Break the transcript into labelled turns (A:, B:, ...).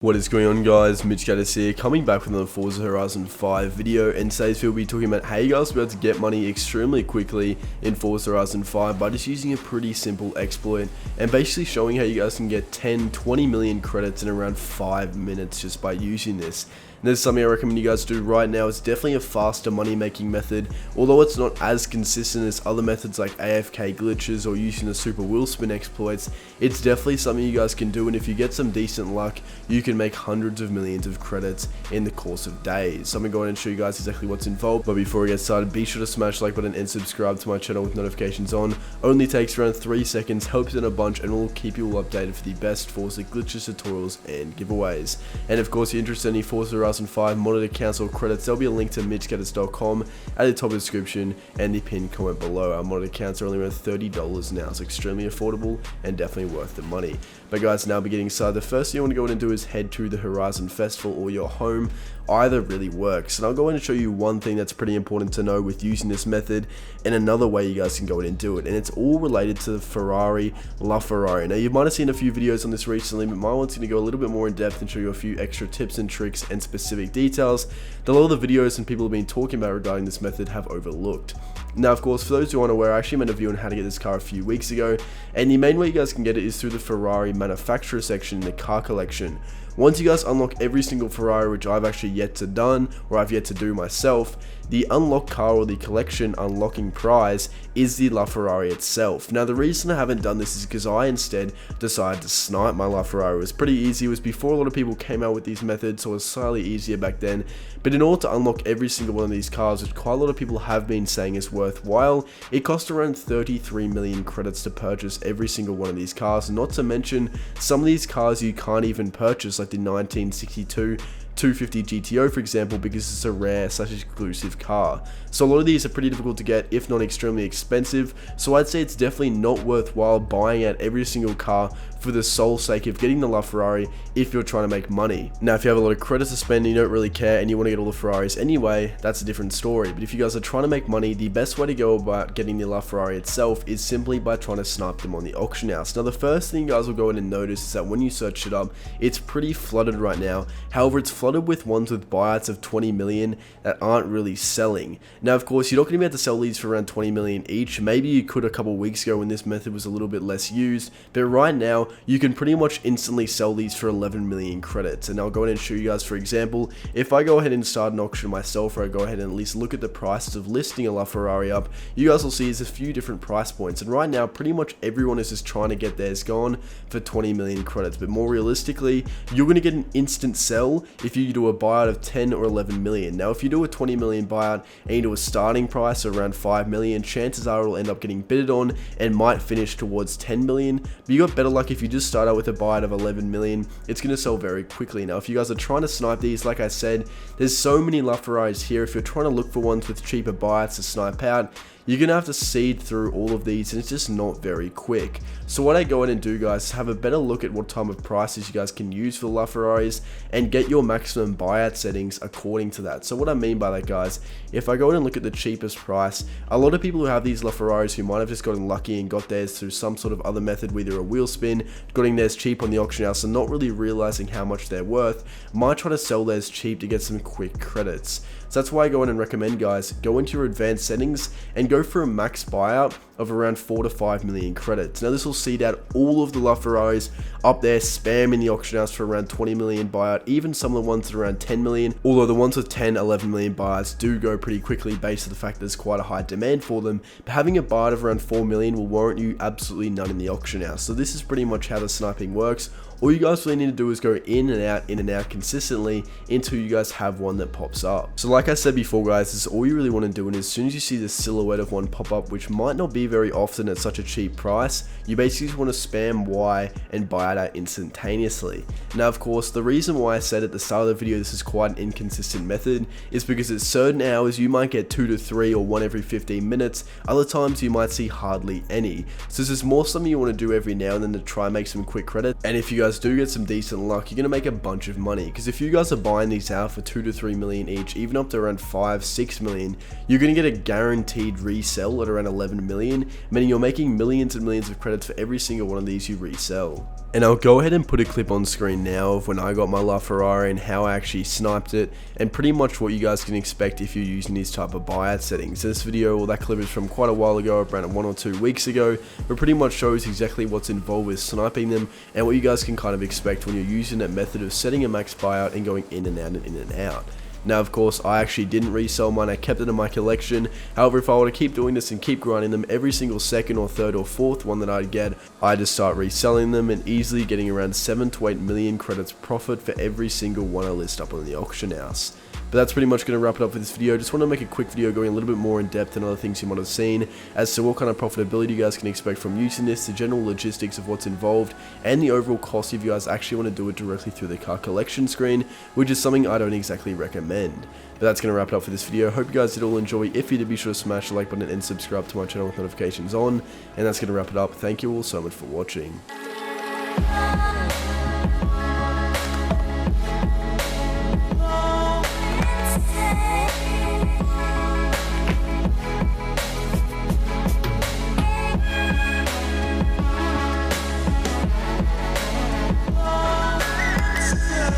A: What is going on, guys? MitchCactus here, coming back with another Forza Horizon 5 video, and today's video we'll be talking about how you guys will be able to get money extremely quickly in Forza Horizon 5 by just using a pretty simple exploit, and basically showing how you guys can get 10-20 million credits in around 5 minutes just by using this. And this is something I recommend you guys do right now. It's definitely a faster money making method, although it's not as consistent as other methods like AFK glitches or using the Superwheelspin exploits. It's definitely something you guys can do, and if you get some decent luck, you can make hundreds of millions of credits in the course of days. So I'm going to go ahead and show you guys exactly what's involved, but before we get started, be sure to smash the like button and subscribe to my channel with notifications on. Only takes around 3 seconds, helps in a bunch, and will keep you all updated for the best Forza glitches, tutorials, and giveaways. And of course, if you're interested in any Forza Horizon 5 modded accounts or credits, there'll be a link to MitchCactus.com at the top of the description and the pinned comment below. Our modded accounts are only around $30 now, so extremely affordable and definitely worth the money. But guys, now we're getting started. The first thing you want to go ahead and do is head to the Horizon Festival or your home. Either really works, and I'll go ahead and show you one thing that's pretty important to know with using this method, and another way you guys can go ahead and do it, and it's all related to the Ferrari LaFerrari. Now, you might have seen a few videos on this recently, but my one's going to go a little bit more in depth and show you a few extra tips and tricks and specific details that a lot of the videos and people have been talking about regarding this method have overlooked. Now, of course, for those who aren't aware, I actually made a video on how to get this car a few weeks ago, and the main way you guys can get it is through the Ferrari manufacturer section in the car collection. Once you guys unlock every single Ferrari, which I've actually yet to done, or I've yet to do myself, the unlocked car or the collection unlocking prize is the LaFerrari itself. Now, the reason I haven't done this is because I instead decided to snipe my LaFerrari. It was pretty easy. It was before a lot of people came out with these methods, so it was slightly easier back then. But in order to unlock every single one of these cars, which quite a lot of people have been saying is worthwhile, it costs around 33 million credits to purchase every single one of these cars. Not to mention, some of these cars you can't even purchase, like the 1962 250 GTO, for example, because it's a rare / exclusive car. So a lot of these are pretty difficult to get, if not extremely expensive. So I'd say it's definitely not worthwhile buying out every single car for the sole sake of getting the LaFerrari if you're trying to make money. Now, if you have a lot of credits to spend and you don't really care and you want to get all the Ferraris anyway, that's a different story. But if you guys are trying to make money, the best way to go about getting the LaFerrari itself is simply by trying to snipe them on the auction house. Now, the first thing you guys will go in and notice is that when you search it up, it's pretty flooded right now. However, it's flooded with ones with buyouts of 20 million that aren't really selling. Now, of course, you're not going to be able to sell these for around 20 million each. Maybe you could a couple weeks ago when this method was a little bit less used, but right now you can pretty much instantly sell these for 11 million credits. And I'll go ahead and show you guys, for example, if I go ahead and start an auction myself, or I go ahead and at least look at the prices of listing a LaFerrari up, you guys will see there's a few different price points, and right now pretty much everyone is just trying to get theirs gone for 20 million credits. But more realistically, you're going to get an instant sell if you do a buyout of 10 or 11 million. Now, if you do a 20 million buyout and you do a starting price of around 5 million, chances are it'll end up getting bidded on and might finish towards 10 million. But you got better luck if you just start out with a buyout of 11 million, it's going to sell very quickly. Now, if you guys are trying to snipe these, like I said, there's so many LaFerraris here. If you're trying to look for ones with cheaper buyouts to snipe out, you're going to have to seed through all of these, and it's just not very quick. So what I go in and do, guys, is have a better look at what type of prices you guys can use for the LaFerraris and get your maximum buyout settings according to that. So what I mean by that, guys, if I go in and look at the cheapest price, a lot of people who have these LaFerraris who might have just gotten lucky and got theirs through some sort of other method, whether a wheel spin, getting theirs cheap on the auction house and not really realizing how much they're worth, might try to sell theirs cheap to get some quick credits. So that's why I go in and recommend, guys, go into your advanced settings and go for a max buyout of around 4 to 5 million credits. Now, this will seed out all of the LaFerraris up there, spam in the auction house for around 20 million buyout, even some of the ones that are around 10 million, although the ones with 10, 11 million buyouts do go pretty quickly based on the fact that there's quite a high demand for them. But having a buyout of around 4 million will warrant you absolutely none in the auction house. So this is pretty much how the sniping works. All you guys really need to do is go in and out consistently until you guys have one that pops up. So like I said before, guys, this is all you really want to do, and as soon as you see the silhouette of one pop up, which might not be very often at such a cheap price, you basically just want to spam Y and buy it out instantaneously. Now, of course, the reason why I said at the start of the video this is quite an inconsistent method is because at certain hours you might get 2 to 3 or 1 every 15 minutes, other times you might see hardly any. So this is more something you want to do every now and then to try and make some quick credit, and if you guys do get some decent luck, you're going to make a bunch of money, because if you guys are buying these out for 2 to 3 million each, even up to around 5-6 million, you're going to get a guaranteed resell at around 11 million, reselling, meaning you're making millions and millions of credits for every single one of these you resell. And I'll go ahead and put a clip on screen now of when I got my LaFerrari and how I actually sniped it, and pretty much what you guys can expect if you're using these type of buyout settings. This video, well, that clip is from quite a while ago, around 1 or 2 weeks ago, but pretty much shows exactly what's involved with sniping them and what you guys can kind of expect when you're using that method of setting a max buyout and going in and out and in and out. Now, of course, I actually didn't resell mine, I kept it in my collection. However, if I were to keep doing this and keep grinding them, every single second or third or fourth one that I'd get, I'd just start reselling them and easily getting around 7 to 8 million credits profit for every single one I list up on the auction house. But that's pretty much going to wrap it up for this video. Just want to make a quick video going a little bit more in depth than other things you might have seen as to what kind of profitability you guys can expect from using this, the general logistics of what's involved, and the overall cost if you guys actually want to do it directly through the car collection screen, which is something I don't exactly recommend. But that's going to wrap it up for this video. Hope you guys did all enjoy. If you did, be sure to smash the like button and subscribe to my channel with notifications on. And that's going to wrap it up. Thank you all so much for watching.